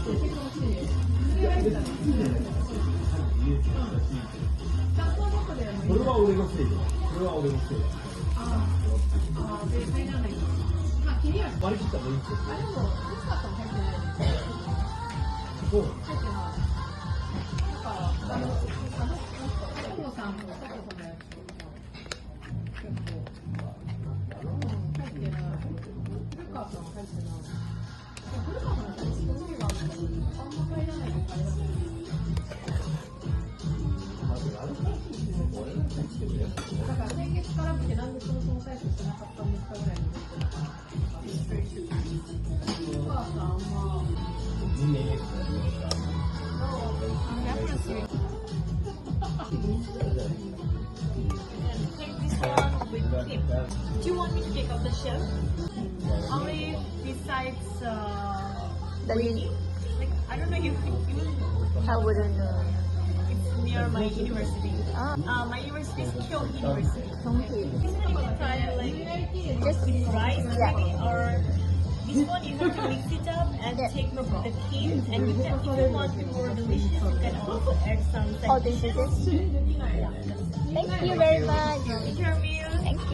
これは俺のせいだ。これは俺のせいだ。割り切ったらいいんですよ。そう。だから先月から見てなんでその総裁してなかったんですかぐらいの。お母さんは。Take this one with cream. Do you want me to take out the shell? Only besides waiting. Like I don't know if you I wouldn't know. it's near my university. My university is Kyo University. This one you can try like Just with rice yeah. maybe, or this one you have to mix it up and take the cream, and you can, if you want to more delicious, you can also add some Oh, this is it. Yeah. Thank you very much. Enjoy your meal. Thank you.